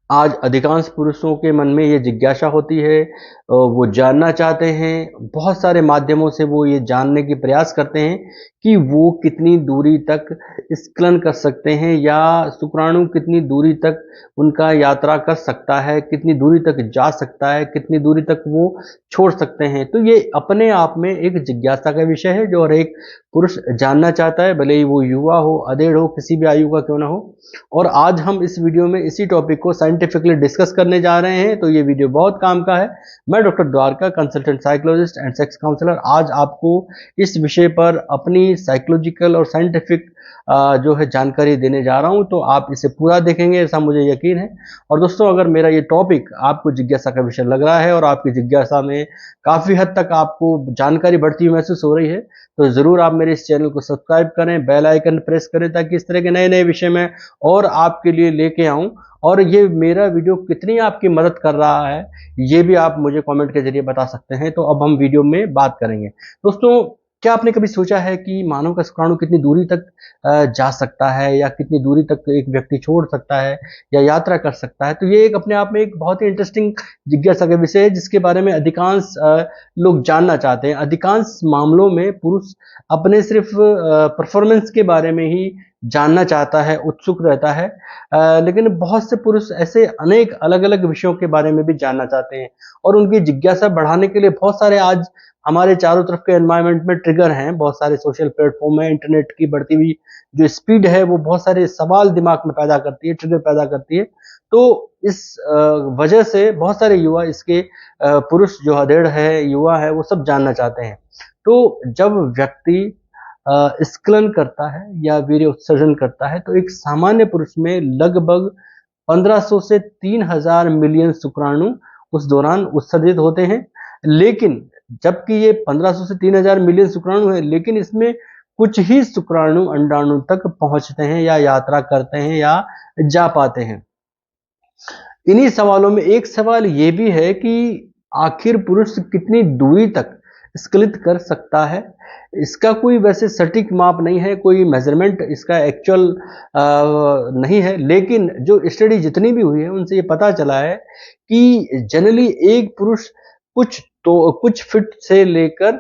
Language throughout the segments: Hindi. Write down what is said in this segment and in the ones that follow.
आज अधिकांश पुरुषों के मन में ये जिज्ञासा होती है, वो जानना चाहते हैं, बहुत सारे माध्यमों से वो ये जानने की प्रयास करते हैं कि वो कितनी दूरी तक स्खलन कर सकते हैं या शुक्राणु कितनी दूरी तक उनका यात्रा कर सकता है, कितनी दूरी तक जा सकता है, कितनी दूरी तक वो छोड़ सकते हैं। तो ये अपने आप में एक जिज्ञासा का विषय है जो हर एक पुरुष जानना चाहता है, भले ही वो युवा हो, अधेड़ हो, किसी भी आयु का क्यों ना हो। और आज हम इस वीडियो में इसी टॉपिक को साइंटिफिकली डिस्कस करने जा रहे हैं, तो ये वीडियो बहुत काम का है। मैं doctor Dwarka, consultant psychologist and sex counsellor, आज आपको इस विषय पर अपनी साइकोलॉजिकल और साइंटिफिक जो है जानकारी देने जा रहा हूं, तो आप इसे पूरा देखेंगे ऐसा मुझे यकीन है। और दोस्तों, अगर मेरा ये टॉपिक आपको जिज्ञासा का विषय लग रहा है और आपकी जिज्ञासा में काफी हद तक आपको जानकारी बढ़ती हुई महसूस हो रही है, तो जरूर आप मेरे इस चैनल को सब्सक्राइब करें, बेल आइकन प्रेस करें, ताकि इस तरह के नए नए विषय में और आपके लिए लेके आऊं। और ये मेरा वीडियो कितनी आपकी मदद कर रहा है, ये भी आप मुझे कमेंट के जरिए बता सकते हैं। तो अब हम वीडियो में बात करेंगे। दोस्तों, क्या आपने कभी सोचा है कि मानव का शुक्राणु कितनी दूरी तक जा सकता है या कितनी दूरी तक एक व्यक्ति छोड़ सकता है या यात्रा कर सकता है? तो ये एक अपने आप में एक बहुत ही इंटरेस्टिंग जिज्ञासा का विषय है, जिसके बारे में अधिकांश लोग जानना चाहते हैं। अधिकांश मामलों में पुरुष अपने सिर्फ परफॉर्मेंस के बारे में ही जानना चाहता है, उत्सुक रहता है, लेकिन बहुत से पुरुष ऐसे अनेक अलग अलग विषयों के बारे में भी जानना चाहते हैं। और उनकी जिज्ञासा बढ़ाने के लिए बहुत सारे आज हमारे चारों तरफ के एनवायरनमेंट में ट्रिगर हैं, बहुत सारे सोशल प्लेटफॉर्म है, इंटरनेट की बढ़ती हुई जो स्पीड है वो बहुत सारे सवाल दिमाग में पैदा करती है, ट्रिगर पैदा करती है। तो इस वजह से बहुत सारे युवा इसके पुरुष जो अधेड़ है, युवा है, वो सब जानना चाहते हैं। तो जब व्यक्ति स्खलन करता है या वीर्य उत्सर्जन करता है, तो एक सामान्य पुरुष में लगभग 1500 से 3000 मिलियन शुक्राणु उस दौरान उत्सर्जित होते हैं। लेकिन जबकि ये 1500 से 3000 मिलियन शुक्राणु है, लेकिन इसमें कुछ ही शुक्राणु अंडाणु तक पहुंचते हैं या यात्रा करते हैं या जा पाते हैं। इन्हीं सवालों में एक सवाल ये भी है कि आखिर पुरुष कितनी दूरी तक स्खलित कर सकता है। इसका कोई वैसे सटीक माप नहीं है, कोई मेजरमेंट इसका एक्चुअल नहीं है, लेकिन जो स्टडी जितनी भी हुई है उनसे ये पता चला है कि जनरली एक पुरुष कुछ फीट से लेकर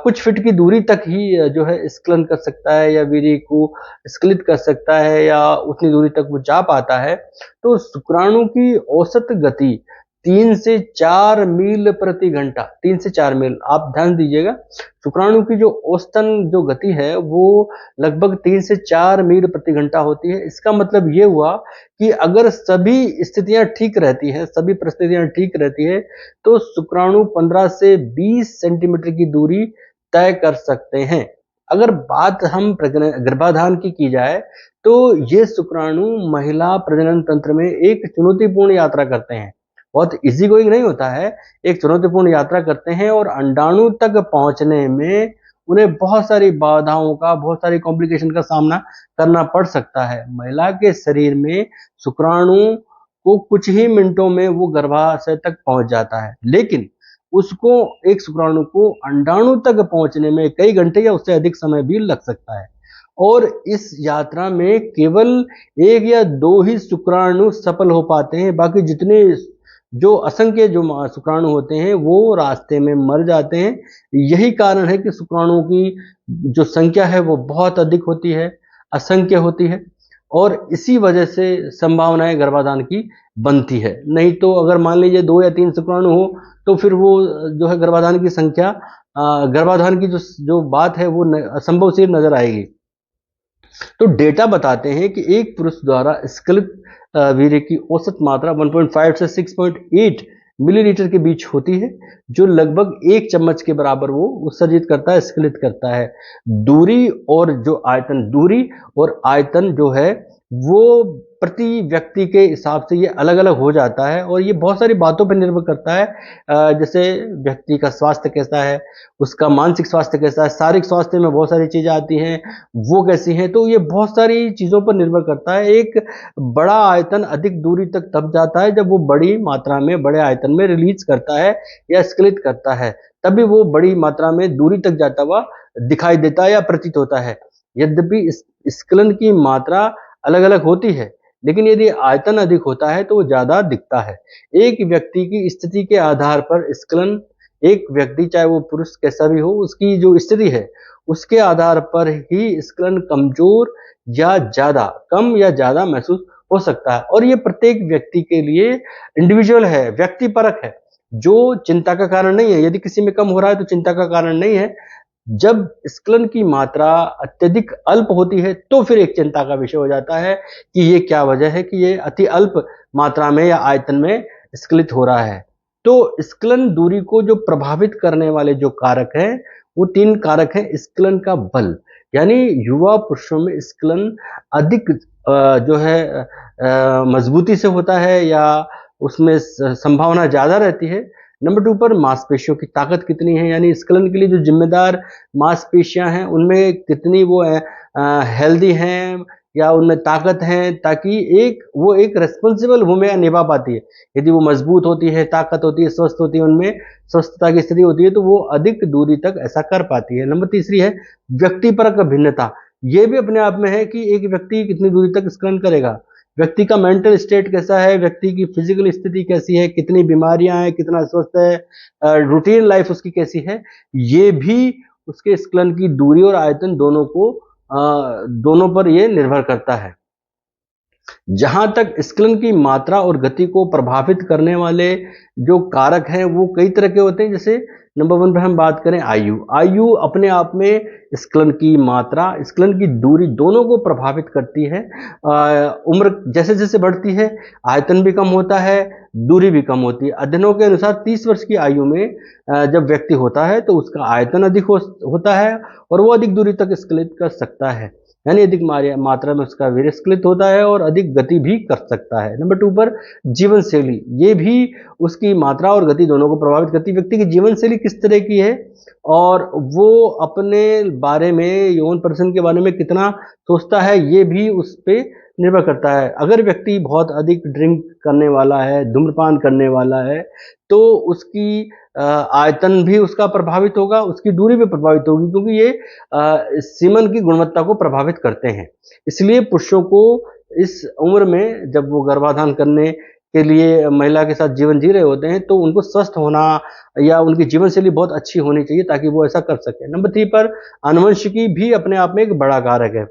कुछ फीट की दूरी तक ही जो है स्खलन कर सकता है या वीर्य को स्खलित कर सकता है या उतनी दूरी तक वो जा पाता है। तो शुक्राणु की औसत गति 3 से 4 मील प्रति घंटा, 3 से 4 मील, आप ध्यान दीजिएगा। शुक्राणु की जो औसतन जो गति है वो लगभग 3 से 4 मील प्रति घंटा होती है। इसका मतलब ये हुआ कि अगर सभी स्थितियां ठीक रहती हैं, सभी परिस्थितियां ठीक रहती है, तो शुक्राणु 15 से 20 सेंटीमीटर की दूरी तय कर सकते हैं। अगर बात हम गर्भाधान की जाए, तो ये शुक्राणु महिला प्रजनन तंत्र में एक चुनौतीपूर्ण यात्रा करते हैं। बहुत इजी गोइंग नहीं होता है, एक चुनौतीपूर्ण यात्रा करते हैं और अंडाणु तक पहुंचने में उन्हें बहुत सारी बाधाओं का, बहुत सारी कॉम्प्लिकेशन का सामना करना पड़ सकता है। महिला के शरीर में शुक्राणु को कुछ ही मिनटों में वो गर्भाशय तक पहुंच जाता है, लेकिन उसको एक शुक्राणु को अंडाणु तक पहुंचने में कई घंटे या उससे अधिक समय भी लग सकता है। और इस यात्रा में केवल एक या दो ही शुक्राणु सफल हो पाते हैं, बाकी जितने जो असंख्य जो शुक्राणु होते हैं वो रास्ते में मर जाते हैं। यही कारण है कि शुक्राणुओं की जो संख्या है वो बहुत अधिक होती है, असंख्य होती है, और इसी वजह से संभावनाएं गर्भाधान की बनती है। नहीं तो अगर मान लीजिए 2 या 3 शुक्राणु हो, तो फिर वो जो है गर्भाधान की संख्या, गर्भाधान की जो जो बात है वो असंभव सी नजर आएगी। तो डेटा बताते हैं कि एक पुरुष द्वारा स्खलित वीर्य की औसत मात्रा 1.5 से 6.8 मिलीलीटर के बीच होती है, जो लगभग 1 चम्मच के बराबर वो उत्सर्जित करता है, स्खलित करता है। दूरी और आयतन जो है वो प्रति व्यक्ति के हिसाब से ये अलग अलग हो जाता है, और ये बहुत सारी बातों पर निर्भर करता है, जैसे व्यक्ति का स्वास्थ्य कैसा है, उसका मानसिक स्वास्थ्य कैसा है, शारीरिक स्वास्थ्य में बहुत सारी चीजें आती हैं, वो कैसी हैं। तो ये बहुत सारी चीजों पर निर्भर करता है। एक बड़ा आयतन अधिक दूरी तक तब जाता है जब वो बड़ी मात्रा में बड़े आयतन में रिलीज करता है या स्खलित करता है, तभी वो बड़ी मात्रा में दूरी तक जाता हुआ दिखाई देता है या प्रतीत होता है। यद्यपि स्खलन की मात्रा अलग अलग होती है, लेकिन यदि आयतन अधिक होता है तो वो ज्यादा दिखता है। एक व्यक्ति की स्थिति के आधार पर स्खलन, एक व्यक्ति चाहे वो पुरुष कैसा भी हो, उसकी जो स्थिति है उसके आधार पर ही स्खलन कमजोर या ज्यादा, कम या ज्यादा महसूस हो सकता है। और ये प्रत्येक व्यक्ति के लिए इंडिविजुअल है, व्यक्तिपरक है, जो चिंता का कारण नहीं है। यदि किसी में कम हो रहा है तो चिंता का कारण नहीं है। जब स्खलन की मात्रा अत्यधिक अल्प होती है तो फिर एक चिंता का विषय हो जाता है कि ये क्या वजह है कि ये अति अल्प मात्रा में या आयतन में स्खलित हो रहा है। तो स्खलन दूरी को जो प्रभावित करने वाले जो कारक हैं वो 3 कारक हैं। स्खलन का बल, यानी युवा पुरुषों में स्खलन अधिक जो है मजबूती से होता है या उसमें संभावना ज्यादा रहती है। नंबर 2 पर मांसपेशियों की ताकत कितनी है, यानी स्खलन के लिए जो जिम्मेदार मांसपेशियां हैं उनमें कितनी वो हेल्दी हैं या उनमें ताकत है, ताकि वो एक रेस्पॉन्सिबल भूमिका निभा पाती है। यदि वो मजबूत होती है, ताकत होती है, स्वस्थ होती है, उनमें स्वस्थता की स्थिति होती है तो वो अधिक दूरी तक ऐसा कर पाती है। नंबर तीसरी है व्यक्तिपरक भिन्नता। ये भी अपने आप में है कि एक व्यक्ति कितनी दूरी तक स्खलन करेगा, व्यक्ति का मेंटल स्टेट कैसा है, व्यक्ति की फिजिकल स्थिति कैसी है, कितनी बीमारियां हैं, कितना स्वस्थ है, रूटीन लाइफ उसकी कैसी है, ये भी उसके स्खलन की दूरी और आयतन दोनों पर ये निर्भर करता है। जहां तक स्खलन की मात्रा और गति को प्रभावित करने वाले जो कारक हैं वो कई तरह के होते हैं। जैसे नंबर 1 पर हम बात करें आयु अपने आप में स्खलन की मात्रा, स्खलन की दूरी दोनों को प्रभावित करती है। उम्र जैसे जैसे बढ़ती है आयतन भी कम होता है, दूरी भी कम होती है। अध्ययनों के अनुसार 30 वर्ष की आयु में जब व्यक्ति होता है तो उसका आयतन अधिक होता है और वो अधिक दूरी तक स्खलित कर सकता है, यानी अधिक मात्रा में उसका वीर्य स्खलित होता है और अधिक गति भी कर सकता है। नंबर 2 पर जीवन शैली, ये भी उसकी मात्रा और गति दोनों को प्रभावित करती है। व्यक्ति की जीवन शैली किस तरह की है और वो अपने बारे में, यौन प्रदर्शन के बारे में कितना सोचता है, ये भी उस पर निर्भर करता है। अगर व्यक्ति बहुत अधिक ड्रिंक करने वाला है, धूम्रपान करने वाला है, तो उसकी आयतन भी उसका प्रभावित होगा, उसकी दूरी भी प्रभावित होगी, क्योंकि ये सीमन की गुणवत्ता को प्रभावित करते हैं। इसलिए पुरुषों को इस उम्र में जब वो गर्भाधान करने के लिए महिला के साथ जीवन जी रहे होते हैं तो उनको स्वस्थ होना या उनकी जीवन शैली बहुत अच्छी होनी चाहिए ताकि वो ऐसा कर सके। नंबर 3 पर आनुवंशिकी भी अपने आप में एक बड़ा कारक है।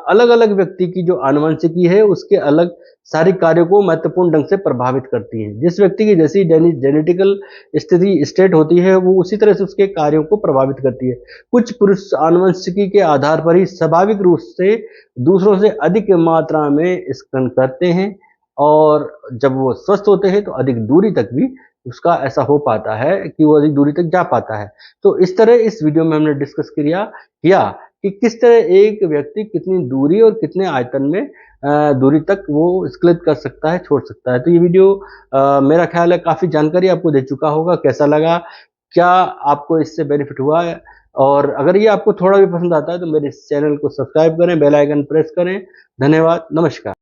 अलग अलग व्यक्ति की जो आनुवंशिकी है उसके अलग सारी कार्यों को महत्वपूर्ण ढंग से प्रभावित करती है। जिस व्यक्ति की जैसी जेनेटिकल स्थिति स्टेट होती है वो उसी तरह से उसके कार्यों को प्रभावित करती है। कुछ पुरुष आनुवंशिकी के आधार पर ही स्वाभाविक रूप से दूसरों से अधिक मात्रा में स्खलन करते हैं और जब वो स्वस्थ होते हैं तो अधिक दूरी तक भी उसका ऐसा हो पाता है कि वो अधिक दूरी तक जा पाता है। तो इस तरह इस वीडियो में हमने डिस्कस किया कि किस तरह एक व्यक्ति कितनी दूरी और कितने आयतन में दूरी तक वो स्खलित कर सकता है, छोड़ सकता है। तो ये वीडियो मेरा ख्याल है काफी जानकारी आपको दे चुका होगा। कैसा लगा, क्या आपको इससे बेनिफिट हुआ है? और अगर ये आपको थोड़ा भी पसंद आता है तो मेरे इस चैनल को सब्सक्राइब करें, बेल आइकन प्रेस करें। धन्यवाद, नमस्कार।